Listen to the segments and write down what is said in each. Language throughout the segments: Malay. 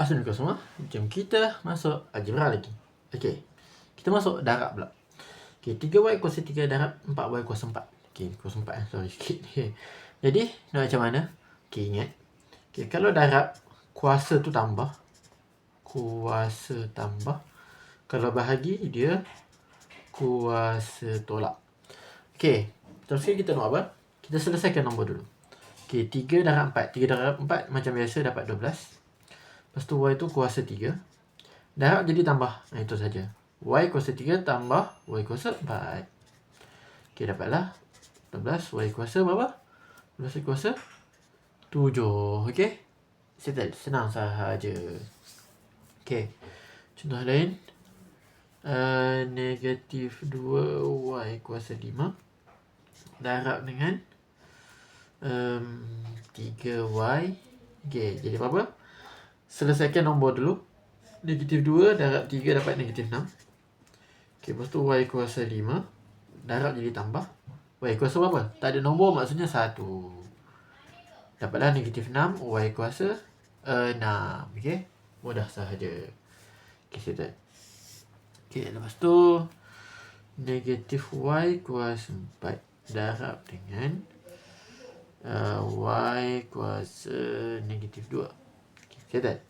Assalamualaikum semua. Jom kita masuk algebra lagi. Okey. Kita masuk darab pula. Okey, 3y kuasa 3 darab 4y kuasa 4. Okey, kuasa 4 sorry sikit. Jadi, nak macam mana? Okey, ingat. Okey, kalau darab kuasa tu tambah. Kuasa tambah. Kalau bahagi dia kuasa tolak. Okey, terus kita nak apa? Kita selesaikan nombor dulu. Okey, 3 darab 4. 3 darab 4 macam biasa dapat 12. Lepas tu y tu kuasa 3. Darab jadi tambah. Itu saja. Y kuasa 3 tambah y kuasa 4. Okey, dapatlah 12. Y kuasa berapa? 12 kuasa 7. Okey. Settle. Senang sahaja. Okey. Contoh lain. Negatif 2y kuasa 5. Darab dengan 3y. Okey, jadi apa? Selesaikan nombor dulu. Negatif 2 darab 3 dapat negatif 6. Okey, lepas tu y kuasa 5. Darab jadi tambah. Y kuasa berapa? Tak ada nombor maksudnya 1. Dapatlah negatif 6. Y kuasa 6. Okey. Mudah sahaja. Okey, settle. Okey, lepas tu negatif y kuasa 4. Darab dengan y kuasa negatif 2. Settle.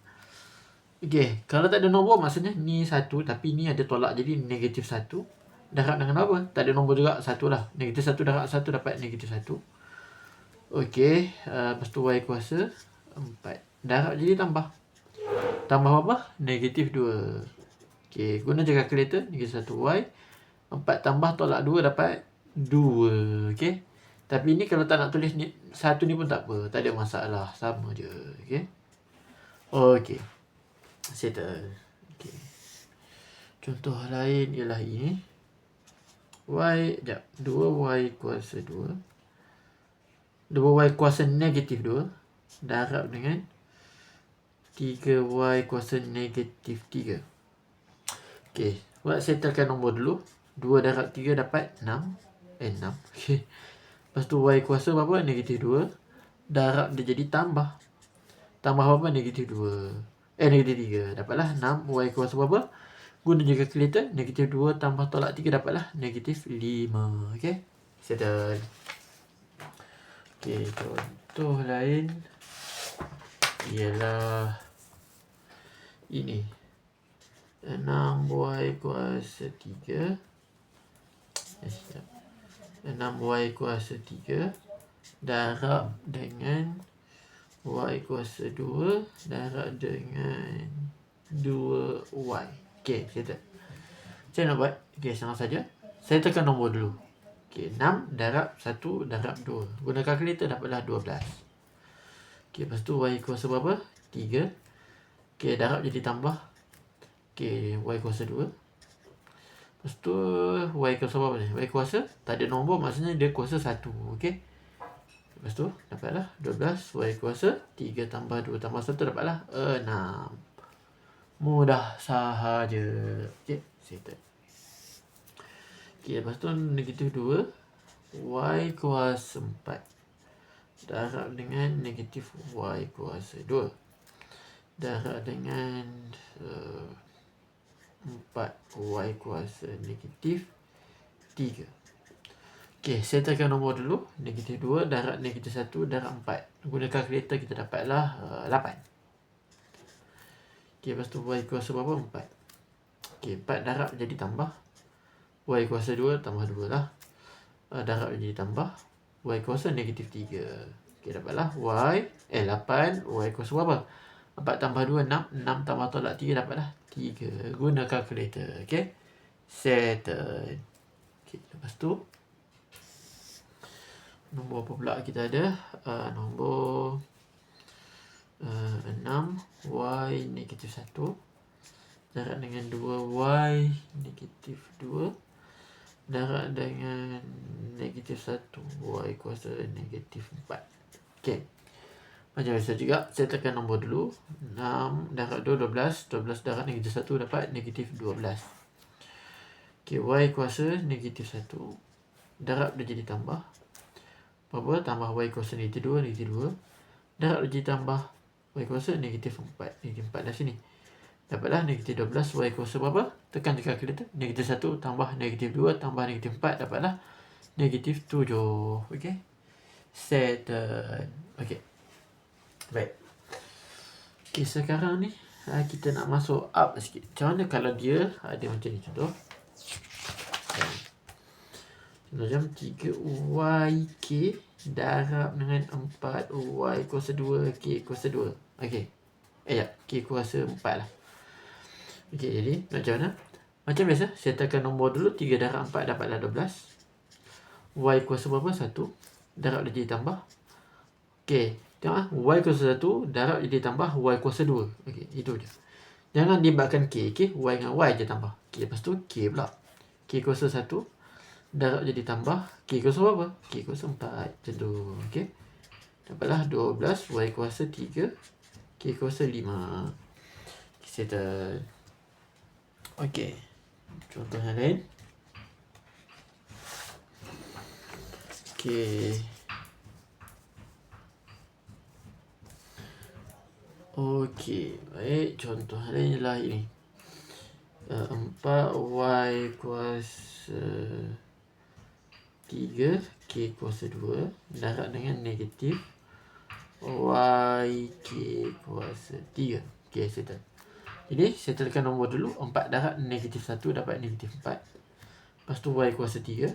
Okey, kalau tak ada nombor maksudnya ni 1 tapi ni ada tolak jadi negatif 1. Darab dengan apa? Tak ada nombor juga 1 lah. Negatif 1 darab 1 dapat negatif 1. Okey, lepas tu y kuasa 4. Darab jadi tambah. Tambah apa? Negatif 2. Okey, guna je kalkulator. Negatif 1y. 4 tambah tolak 2 dapat 2. Okey. Tapi ni kalau tak nak tulis ni 1 ni pun tak apa. Tak ada masalah. Sama je. Okey. Okey. Settle. Okey. Contoh lain ialah ini. Y, 2y kuasa 2. 2y kuasa negatif 2. Darab dengan 3y kuasa negatif 3. Okey. Buat settlekan nombor dulu. 2 darab 3 dapat 6. 6. Okey. Lepas tu y kuasa berapa? Negatif 2. Darab dia jadi tambah. Tambah berapa? Negatif 2. Negatif 3. Dapatlah 6. Y kuasa berapa? Guna je kalkulator. Negatif 2 tambah tolak 3 dapatlah negatif 5. Okey. Settle. Okey. Contoh lain ialah ini. 6y kuasa 3. 6y kuasa 3. Darab dengan y kuasa 2 darab dengan 2y. Okey, settle. Macam nak buat? Okey, senang saja. Saya tekan nombor dulu. Okey, 6 darab 1 darab 2. Guna kalkulator dapatlah 12. Okey, lepas tu y kuasa berapa? 3. Okey, darab jadi tambah. Okey, y kuasa 2. Lepas tu y kuasa berapa ni? Y kuasa tak ada nombor maksudnya dia kuasa 1. Okey. Lepas tu dapatlah 12. Y kuasa 3 tambah 2 tambah 1 dapatlah 6. Mudah sahaja. Okey, settle. Okey, lepas tu negatif 2. Y kuasa 4. Darab dengan negatif y kuasa 2. Darab dengan 4y kuasa negatif 3. Okey, settlekan nombor dulu. Negatif 2 darab negatif 1 darab 4. Guna kalkulator kita dapatlah 8. Okey, lepas tu y kuasa berapa? 4. Okey, 4 darab jadi tambah. Y kuasa 2 tambah 2 lah. Darab jadi tambah. Y kuasa negatif 3. Okey, dapatlah 8. Y kuasa berapa? 4 tambah 2, 6. 6 tambah tolak 3 dapatlah 3. Guna kalkulator. Okey. Settle. Okey, lepas tu nombor apa pula kita ada? Nombor 6 y negatif 1 darab dengan 2y negatif 2 darab dengan negatif 1 y kuasa negatif 4. Okey. Macam biasa juga, saya tekan nombor dulu. 6 darab 2, 12. 12 darab negatif 1 dapat negatif 12. Okey, y kuasa negatif 1. Darab dia jadi tambah. Berapa? Tambah y kuasa negatif 2, negatif 2. Darab dia jadi tambah Y kuasa negatif 4. Negatif 4 dah sini. Dapatlah negatif 12. Y kuasa berapa? Tekan je kalkulator. Negatif 1 tambah negatif 2 tambah negatif 4. Dapatlah negatif 7. Okay. Settle. Okay. Baik. Okay, sekarang ni kita nak masuk up sikit. Macam mana kalau dia ada macam ni, contoh. Contoh 3YK darab dengan 4Y kuasa 2 K kuasa 2. Okay. K kuasa 4 lah. Okay, jadi macam mana? Macam biasa, settlekan nombor dulu. 3 darab 4 dapatlah 12. Y kuasa berapa? 1. Darab dia jadi tambah. Okay, tengok Y kuasa 1 darab jadi tambah Y kuasa 2. Okay, itu je. Jangan libatkan K. Okay, Y dengan Y je tambah. Okay, lepas tu K pula. K kuasa 1 darab jadi tambah. K kuasa berapa? K kuasa 4. Macam tu. Okay. Dapatlah 12. Y kuasa 3. K kuasa 5. Settle. Okay. Contoh yang lain. Okay. Okay. Baik. Contoh yang lain ialah ini. 4Y kuasa 3 K kuasa 2 darab dengan negatif YK kuasa 3. Okay, settle. Jadi, settlekan nombor dulu. 4 darab negatif 1 dapat negatif 4. Lepas tu Y kuasa 3.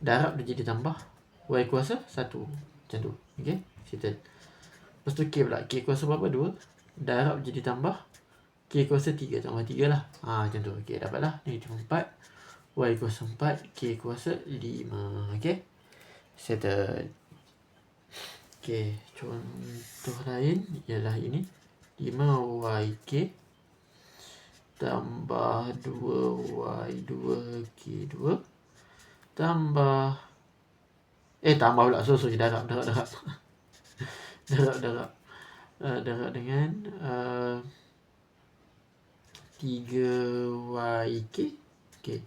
Darab dia jadi tambah. Y kuasa 1. Macam tu. Okay, settle. Lepas tu K pula. K kuasa berapa? 2. Darab jadi tambah. K kuasa 3. Tambah 3 lah. Macam tu. Okay, dapatlah negatif 4. Y kuasa 4. K kuasa 5. Okay, settle. Okay, contoh lain ialah ini. 5YK tambah 2Y2K2 tambah tambah pula. Sorry, darab darab dengan 3YK. Okay,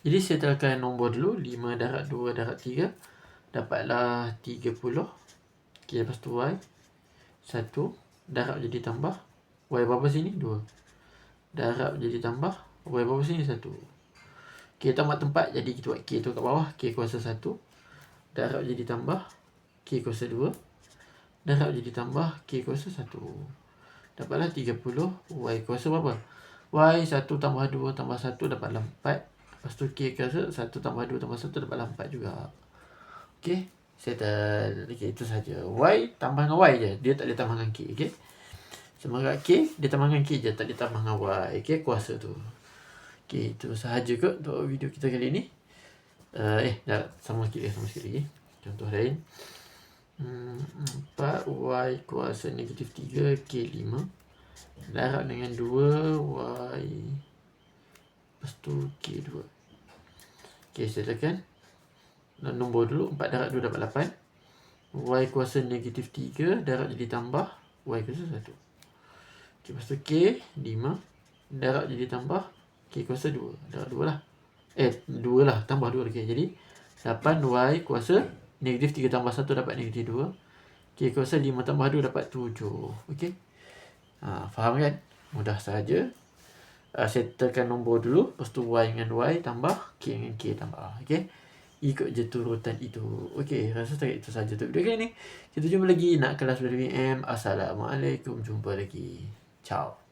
jadi settlekan nombor dulu. 5 darab 2 darab 3 dapatlah 30. Okay, lepas tu Y 1 darab jadi tambah. Y berapa sini? 2. Darab jadi tambah. Y berapa sini? 1. K tambah tempat. Jadi kita buat K tu kat bawah. K kuasa 1. Darab jadi tambah. K kuasa 2. Darab jadi tambah. K kuasa 1. Dapatlah 30. Y kuasa berapa? Y 1 tambah 2 tambah 1 dapatlah 4. Lepas tu K kuasa 1 tambah 2 tambah 1 dapatlah 4 juga. Okay, settle. Okay, itu saja. Y tambah dengan Y je. Dia tak boleh tambah dengan K. Okay. Sementara K, dia tambah dengan K je. Tak boleh tambah dengan Y. Okay, kuasa tu. Okay, itu sahaja kot untuk video kita kali ni. Dah sama sikit lagi. Contoh lain. 4Y kuasa negatif 3 K 5 darab dengan 2Y lepas tu K 2. Okay, settlekan nombor dulu. 4 darab 2 dapat 8. Y kuasa negatif 3 darab jadi tambah Y kuasa 1. Okay, lepas tu K 5 darab jadi tambah K kuasa 2. Darab 2 lah. 2 lah. Tambah 2 lagi. Jadi 8Y kuasa negatif 3 tambah 1 dapat negatif 2. K kuasa 5 tambah 2 dapat 7. Okay. Faham kan? Mudah sahaja. Settlekan nombor dulu. Lepas tu Y dengan Y tambah. K dengan K tambah. Okay. Ikut je turutan itu. Okay. Rasa tak itu sahaja untuk video kali ni. Kita jumpa lagi nak kelas BWM. Assalamualaikum. Jumpa lagi. Ciao.